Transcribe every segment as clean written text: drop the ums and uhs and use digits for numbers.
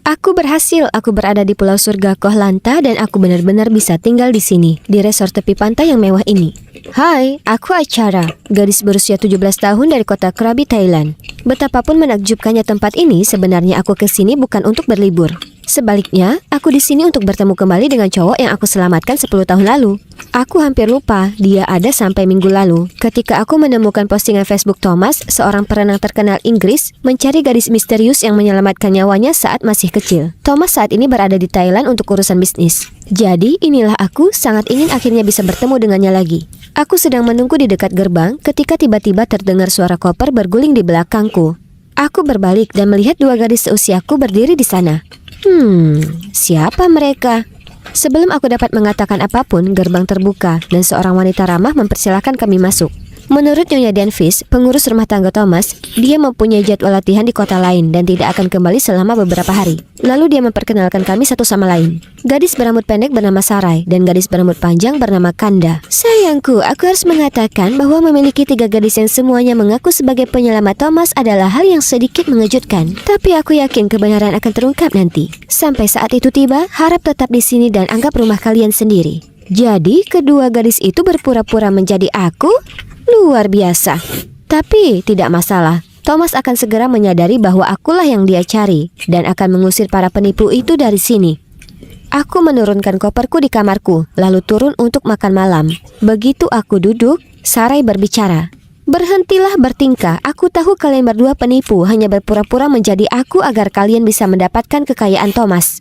Aku berhasil, aku berada di Pulau Surga Koh-Lanta dan aku benar-benar bisa tinggal di sini, di resort tepi pantai yang mewah ini. Hai, aku Achara, gadis berusia 17 tahun dari kota Krabi, Thailand. Betapapun menakjubkannya tempat ini, sebenarnya aku ke sini bukan untuk berlibur. Sebaliknya, aku di sini untuk bertemu kembali dengan cowok yang aku selamatkan 10 tahun lalu. Aku hampir lupa dia ada sampai minggu lalu. Ketika aku menemukan postingan Facebook Thomas, seorang perenang terkenal Inggris, mencari gadis misterius yang menyelamatkan nyawanya saat masih kecil. Thomas saat ini berada di Thailand untuk urusan bisnis. Jadi, inilah aku sangat ingin akhirnya bisa bertemu dengannya lagi. Aku sedang menunggu di dekat gerbang ketika tiba-tiba terdengar suara koper berguling di belakangku. Aku berbalik dan melihat dua gadis seusiaku berdiri di sana. Siapa mereka? Sebelum aku dapat mengatakan apapun, gerbang terbuka dan seorang wanita ramah mempersilahkan kami masuk. Menurut Nyonya Denvis, pengurus rumah tangga Thomas, dia mempunyai jadwal latihan di kota lain dan tidak akan kembali selama beberapa hari. Lalu dia memperkenalkan kami satu sama lain. Gadis berambut pendek bernama Sarai dan gadis berambut panjang bernama Kanda. Sayangku, aku harus mengatakan bahwa memiliki 3 gadis yang semuanya mengaku sebagai penyelamat Thomas adalah hal yang sedikit mengejutkan. Tapi aku yakin kebenaran akan terungkap nanti. Sampai saat itu tiba, harap tetap di sini dan anggap rumah kalian sendiri. Jadi, kedua gadis itu berpura-pura menjadi aku? Luar biasa. Tapi tidak masalah. Thomas akan segera menyadari bahwa akulah yang dia cari dan akan mengusir para penipu itu dari sini. Aku menurunkan koperku di kamarku, lalu turun untuk makan malam. Begitu aku duduk, Sarai berbicara. Berhentilah bertingkah. Aku tahu kalian berdua penipu, hanya berpura-pura menjadi aku agar kalian bisa mendapatkan kekayaan Thomas.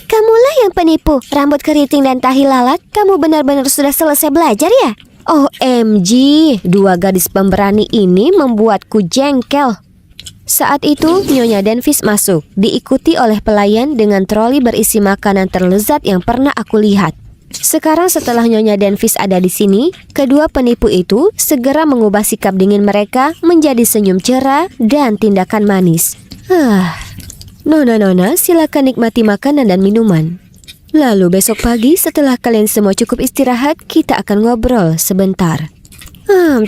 Kamulah yang penipu. Rambut keriting dan tahi lalat. Kamu benar-benar sudah selesai belajar ya? OMG, dua gadis pemberani ini membuatku jengkel. Saat itu, Nyonya Denvis masuk, diikuti oleh pelayan dengan troli berisi makanan terlezat yang pernah aku lihat. Sekarang setelah Nyonya Denvis ada di sini, kedua penipu itu segera mengubah sikap dingin mereka menjadi senyum cerah dan tindakan manis. Nona-nona, silakan nikmati makanan dan minuman. Lalu besok pagi setelah kalian semua cukup istirahat, kita akan ngobrol sebentar.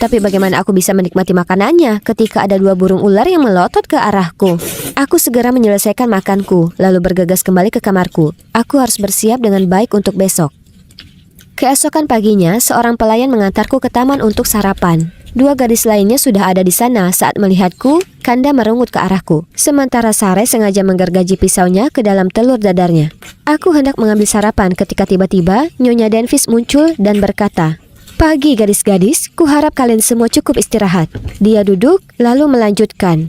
Tapi bagaimana aku bisa menikmati makanannya ketika ada 2 burung ular yang melotot ke arahku? Aku segera menyelesaikan makanku, lalu bergegas kembali ke kamarku. Aku harus bersiap dengan baik untuk besok. Keesokan paginya, seorang pelayan mengantarku ke taman untuk sarapan. 2 gadis lainnya sudah ada di sana saat melihatku. Kanda merungut ke arahku, sementara Sarai sengaja menggergaji pisaunya ke dalam telur dadarnya. Aku hendak mengambil sarapan ketika tiba-tiba Nyonya Denvis muncul dan berkata, "Pagi gadis-gadis, kuharap kalian semua cukup istirahat." Dia duduk lalu melanjutkan,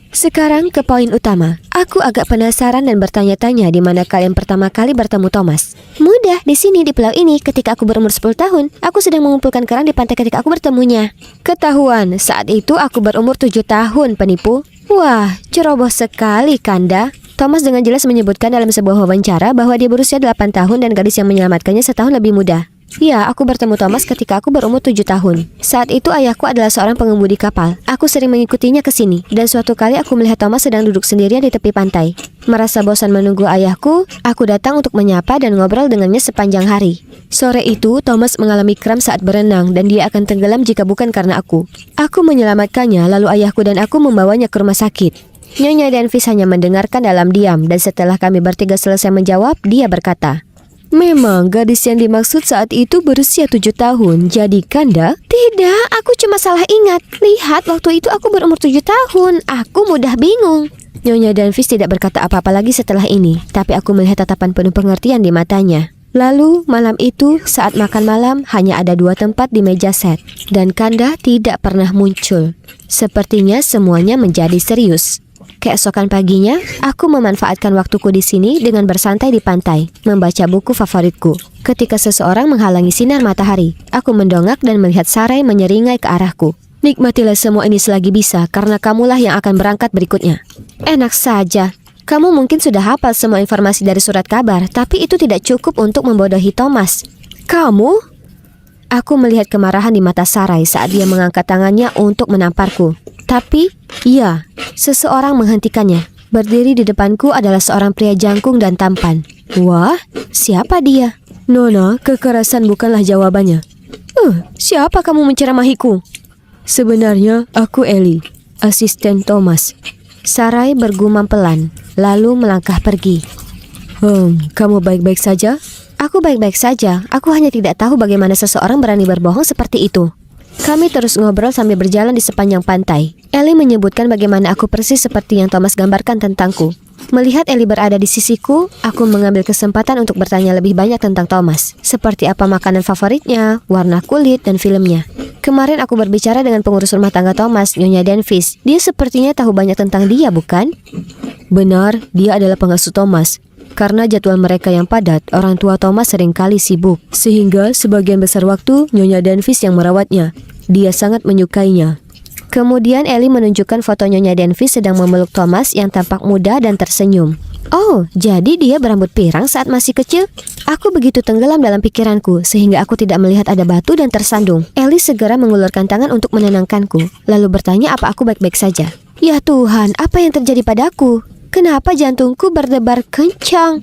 "Sekarang ke poin utama. Aku agak penasaran dan bertanya-tanya di mana kalian pertama kali bertemu Thomas." "Mudah, di sini di pulau ini ketika aku berumur 10 tahun. Aku sedang mengumpulkan kerang di pantai ketika aku bertemunya." "Ketahuan, saat itu aku berumur 7 tahun, penipu." "Wah, ceroboh sekali, Kanda." Thomas dengan jelas menyebutkan dalam sebuah wawancara bahwa dia berusia 8 tahun dan gadis yang menyelamatkannya setahun lebih muda. Ya, aku bertemu Thomas ketika aku berumur 7 tahun. Saat itu ayahku adalah seorang pengemudi kapal. Aku sering mengikutinya ke sini, dan suatu kali aku melihat Thomas sedang duduk sendirian di tepi pantai. Merasa bosan menunggu ayahku, aku datang untuk menyapa dan ngobrol dengannya sepanjang hari. Sore itu, Thomas mengalami kram saat berenang dan dia akan tenggelam jika bukan karena aku. Aku menyelamatkannya, lalu ayahku dan aku membawanya ke rumah sakit. Nyonya Denvis hanya mendengarkan dalam diam, dan setelah kami bertiga selesai menjawab, dia berkata, "Memang gadis yang dimaksud saat itu berusia 7 tahun, jadi Kanda?" "Tidak, aku cuma salah ingat. Lihat, waktu itu aku berumur 7 tahun. Aku mudah bingung." Nyonya Denvis tidak berkata apa-apa lagi setelah ini, tapi aku melihat tatapan penuh pengertian di matanya. Lalu, malam itu, saat makan malam, hanya ada 2 tempat di meja set, dan Kanda tidak pernah muncul. Sepertinya semuanya menjadi serius. Keesokan paginya, aku memanfaatkan waktuku di sini dengan bersantai di pantai, membaca buku favoritku. Ketika seseorang menghalangi sinar matahari, aku mendongak dan melihat Sarai menyeringai ke arahku. "Nikmatilah semua ini selagi bisa, karena kamulah yang akan berangkat berikutnya." Enak saja. Kamu mungkin sudah hafal semua informasi dari surat kabar, tapi itu tidak cukup untuk membodohi Thomas. Kamu? Aku melihat kemarahan di mata Sarai saat dia mengangkat tangannya untuk menamparku. Tapi, iya, seseorang menghentikannya. Berdiri di depanku adalah seorang pria jangkung dan tampan. Wah, siapa dia? "Nona, kekerasan bukanlah jawabannya." Siapa kamu menceramahiku?" "Sebenarnya, aku Ellie, asisten Thomas." Sarai bergumam pelan, lalu melangkah pergi. Kamu baik-baik saja? Aku baik-baik saja. Aku hanya tidak tahu bagaimana seseorang berani berbohong seperti itu. Kami terus ngobrol sambil berjalan di sepanjang pantai. Ellie menyebutkan bagaimana aku persis seperti yang Thomas gambarkan tentangku. Melihat Ellie berada di sisiku, aku mengambil kesempatan untuk bertanya lebih banyak tentang Thomas. Seperti apa makanan favoritnya, warna kulit, dan filmnya. Kemarin aku berbicara dengan pengurus rumah tangga Thomas, Nyonya Denvis. Dia sepertinya tahu banyak tentang dia, bukan? Benar, dia adalah pengasuh Thomas. Karena jadwal mereka yang padat, orang tua Thomas seringkali sibuk. Sehingga sebagian besar waktu, Nyonya Denvis yang merawatnya. Dia sangat menyukainya. Kemudian Ellie menunjukkan foto Nyonya Denvis sedang memeluk Thomas yang tampak muda dan tersenyum. Oh, jadi dia berambut pirang saat masih kecil? Aku begitu tenggelam dalam pikiranku sehingga aku tidak melihat ada batu dan tersandung. Ellie segera mengulurkan tangan untuk menenangkanku, lalu bertanya apa aku baik-baik saja. Ya Tuhan, apa yang terjadi padaku? Kenapa jantungku berdebar kencang?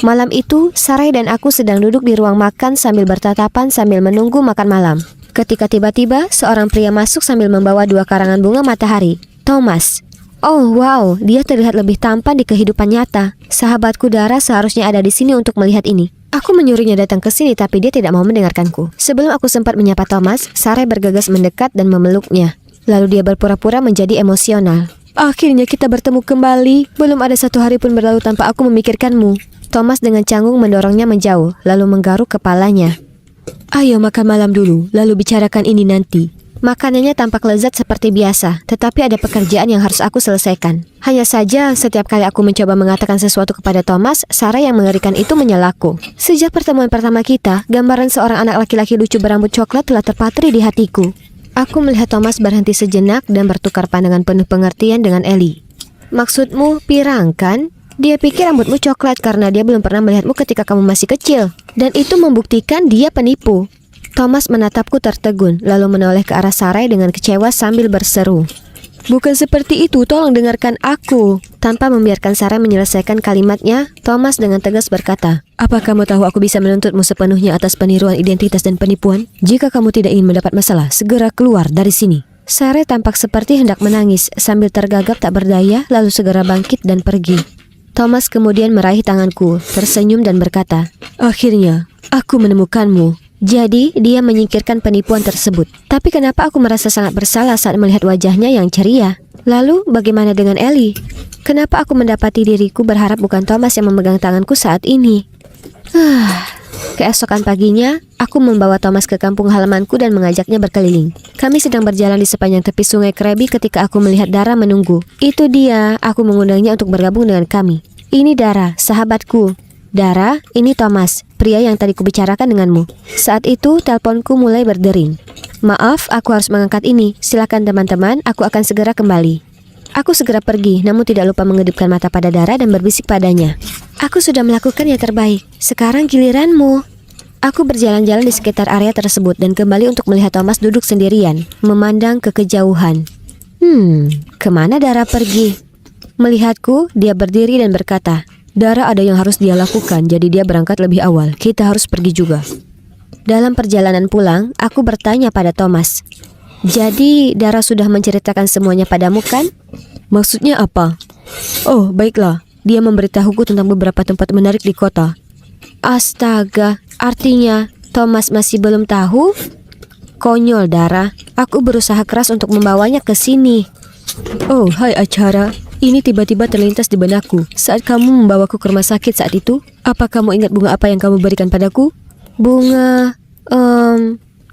Malam itu, Sarai dan aku sedang duduk di ruang makan sambil bertatapan sambil menunggu makan malam. Ketika tiba-tiba, seorang pria masuk sambil membawa 2 karangan bunga matahari. Thomas. Oh wow, dia terlihat lebih tampan di kehidupan nyata. Sahabatku Dara seharusnya ada di sini untuk melihat ini. Aku menyuruhnya datang ke sini tapi dia tidak mau mendengarkanku. Sebelum aku sempat menyapa Thomas, Sarai bergegas mendekat dan memeluknya. Lalu dia berpura-pura menjadi emosional. Akhirnya kita bertemu kembali. Belum ada 1 hari pun berlalu tanpa aku memikirkanmu. Thomas dengan canggung mendorongnya menjauh, lalu menggaruk kepalanya. Ayo makan malam dulu, lalu bicarakan ini nanti. Makanannya tampak lezat seperti biasa, tetapi ada pekerjaan yang harus aku selesaikan. Hanya saja, setiap kali aku mencoba mengatakan sesuatu kepada Thomas, Sarah yang mengerikan itu menyelaku. Sejak pertemuan pertama kita, gambaran seorang anak laki-laki lucu berambut coklat telah terpatri di hatiku. Aku melihat Thomas berhenti sejenak dan bertukar pandangan penuh pengertian dengan Ellie. Maksudmu pirang kan? Dia pikir rambutmu coklat karena dia belum pernah melihatmu ketika kamu masih kecil. Dan itu membuktikan dia penipu. Thomas menatapku tertegun, lalu menoleh ke arah Sarai dengan kecewa sambil berseru. Bukan seperti itu, tolong dengarkan aku. Tanpa membiarkan Sarai menyelesaikan kalimatnya, Thomas dengan tegas berkata, apa kamu tahu aku bisa menuntutmu sepenuhnya atas peniruan identitas dan penipuan? Jika kamu tidak ingin mendapat masalah, segera keluar dari sini. Sarai tampak seperti hendak menangis, sambil tergagap tak berdaya, lalu segera bangkit dan pergi. Thomas kemudian meraih tanganku, tersenyum dan berkata, akhirnya, aku menemukanmu. Jadi, dia menyingkirkan penipuan tersebut. Tapi kenapa aku merasa sangat bersalah saat melihat wajahnya yang ceria? Lalu, bagaimana dengan Ellie? Kenapa aku mendapati diriku berharap bukan Thomas yang memegang tanganku saat ini? Keesokan paginya, aku membawa Thomas ke kampung halamanku dan mengajaknya berkeliling. Kami sedang berjalan di sepanjang tepi sungai Krabi ketika aku melihat Dara menunggu. Itu dia, aku mengundangnya untuk bergabung dengan kami. Ini Dara, sahabatku. Dara, ini Thomas, pria yang tadi kubicarakan denganmu. Saat itu, teleponku mulai berdering. Maaf, aku harus mengangkat ini. Silakan teman-teman, aku akan segera kembali. Aku segera pergi, namun tidak lupa mengedipkan mata pada Dara dan berbisik padanya. Aku sudah melakukan yang terbaik. Sekarang giliranmu. Aku berjalan-jalan di sekitar area tersebut dan kembali untuk melihat Thomas duduk sendirian, memandang ke kejauhan. Kemana Dara pergi? Melihatku, dia berdiri dan berkata, Dara ada yang harus dia lakukan, jadi dia berangkat lebih awal. Kita harus pergi juga. Dalam perjalanan pulang, aku bertanya pada Thomas, jadi Dara sudah menceritakan semuanya padamu kan? Maksudnya apa? Oh, baiklah. Dia memberitahuku tentang beberapa tempat menarik di kota. Astaga, artinya Thomas masih belum tahu? Konyol, Dara. Aku berusaha keras untuk membawanya ke sini. Oh, hai acara. Ini tiba-tiba terlintas di benakku saat kamu membawaku ke rumah sakit saat itu. Apa kamu ingat bunga apa yang kamu berikan padaku? Bunga...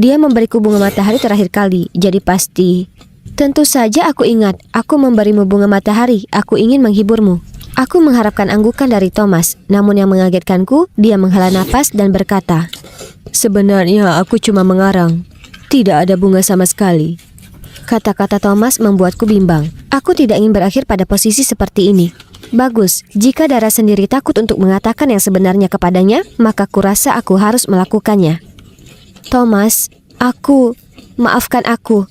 Dia memberiku bunga matahari terakhir kali, jadi pasti. Tentu saja aku ingat. Aku memberimu bunga matahari. Aku ingin menghiburmu. Aku mengharapkan anggukan dari Thomas. Namun yang mengagetkanku, dia menghela napas dan berkata, sebenarnya aku cuma mengarang. Tidak ada bunga sama sekali. Kata-kata Thomas membuatku bimbang. Aku tidak ingin berakhir pada posisi seperti ini. Bagus, jika Dara sendiri takut untuk mengatakan yang sebenarnya kepadanya, maka kurasa aku harus melakukannya. Thomas, maafkan aku.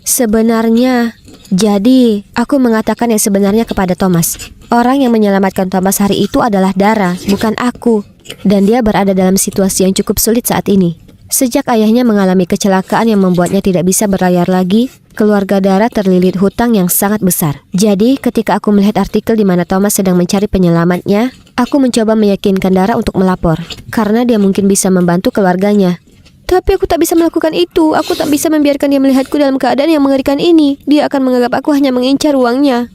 Sebenarnya, jadi aku mengatakan yang sebenarnya kepada Thomas. Orang yang menyelamatkan Thomas hari itu adalah Dara, bukan aku. Dan dia berada dalam situasi yang cukup sulit saat ini. Sejak ayahnya mengalami kecelakaan yang membuatnya tidak bisa berlayar lagi, keluarga Dara terlilit hutang yang sangat besar. Jadi, ketika aku melihat artikel di mana Thomas sedang mencari penyelamatnya, aku mencoba meyakinkan Dara untuk melapor, karena dia mungkin bisa membantu keluarganya. Tapi aku tak bisa melakukan itu. Aku tak bisa membiarkan dia melihatku dalam keadaan yang mengerikan ini. Dia akan menganggap aku hanya mengincar uangnya.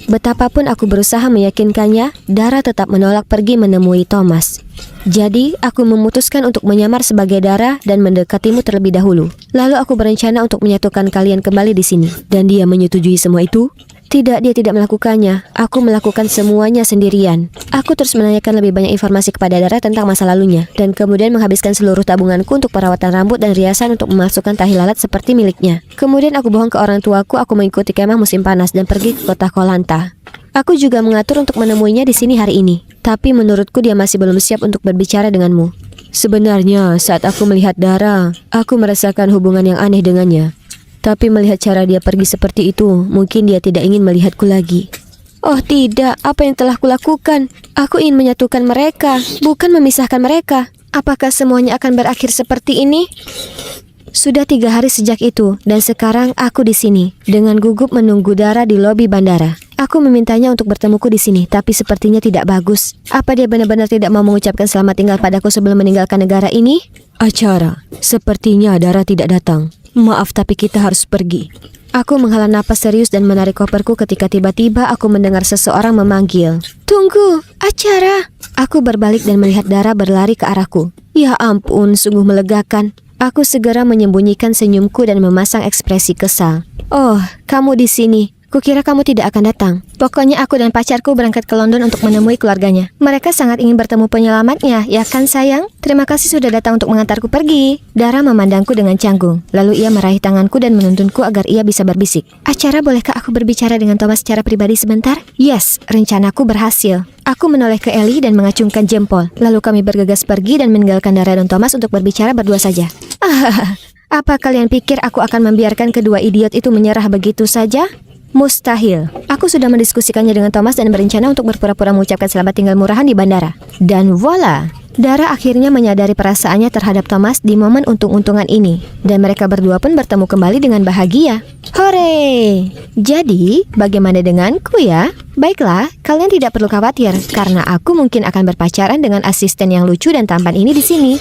Betapapun aku berusaha meyakinkannya, Dara tetap menolak pergi menemui Thomas. Jadi, aku memutuskan untuk menyamar sebagai Dara dan mendekatimu terlebih dahulu. Lalu aku berencana untuk menyatukan kalian kembali di sini. Dan dia menyetujui semua itu? Tidak, dia tidak melakukannya. Aku melakukan semuanya sendirian. Aku terus menanyakan lebih banyak informasi kepada Dara tentang masa lalunya, dan kemudian menghabiskan seluruh tabunganku untuk perawatan rambut dan riasan untuk memasukkan tahi lalat seperti miliknya. Kemudian aku bohong ke orang tuaku, aku mengikuti kemah musim panas dan pergi ke kota Koh-Lanta. Aku juga mengatur untuk menemuinya di sini hari ini. Tapi menurutku dia masih belum siap untuk berbicara denganmu. Sebenarnya, saat aku melihat Dara, aku merasakan hubungan yang aneh dengannya. Tapi melihat cara dia pergi seperti itu, mungkin dia tidak ingin melihatku lagi. Oh tidak, apa yang telah kulakukan? Aku ingin menyatukan mereka, bukan memisahkan mereka. Apakah semuanya akan berakhir seperti ini? Sudah 3 hari sejak itu, dan sekarang aku di sini, dengan gugup menunggu Dara di lobi bandara. Aku memintanya untuk bertemuku di sini, tapi sepertinya tidak bagus. Apa dia benar-benar tidak mau mengucapkan selamat tinggal padaku sebelum meninggalkan negara ini? Acara, sepertinya Dara tidak datang. Maaf, tapi kita harus pergi. Aku menghela napas serius dan menarik koperku ketika tiba-tiba aku mendengar seseorang memanggil. Tunggu, Acara. Aku berbalik dan melihat Dara berlari ke arahku. Ya ampun, sungguh melegakan. Aku segera menyembunyikan senyumku dan memasang ekspresi kesal. Oh, kamu di sini. Kukira kamu tidak akan datang. Pokoknya aku dan pacarku berangkat ke London untuk menemui keluarganya. Mereka sangat ingin bertemu penyelamatnya, ya kan sayang? Terima kasih sudah datang untuk mengantarku pergi. Dara memandangku dengan canggung. Lalu ia meraih tanganku dan menuntunku agar ia bisa berbisik. Acara, bolehkah aku berbicara dengan Thomas secara pribadi sebentar? Yes, rencanaku berhasil. Aku menoleh ke Ellie dan mengacungkan jempol. Lalu kami bergegas pergi dan meninggalkan Dara dan Thomas untuk berbicara berdua saja. Apa kalian pikir aku akan membiarkan kedua idiot itu menyerah begitu saja? Mustahil. Aku sudah mendiskusikannya dengan Thomas dan berencana untuk berpura-pura mengucapkan selamat tinggal murahan di bandara. Dan voila, Dara akhirnya menyadari perasaannya terhadap Thomas di momen untung-untungan ini. Dan mereka berdua pun bertemu kembali dengan bahagia. Hore! Jadi, bagaimana denganku ya? Baiklah, kalian tidak perlu khawatir karena aku mungkin akan berpacaran dengan asisten yang lucu dan tampan ini di sini.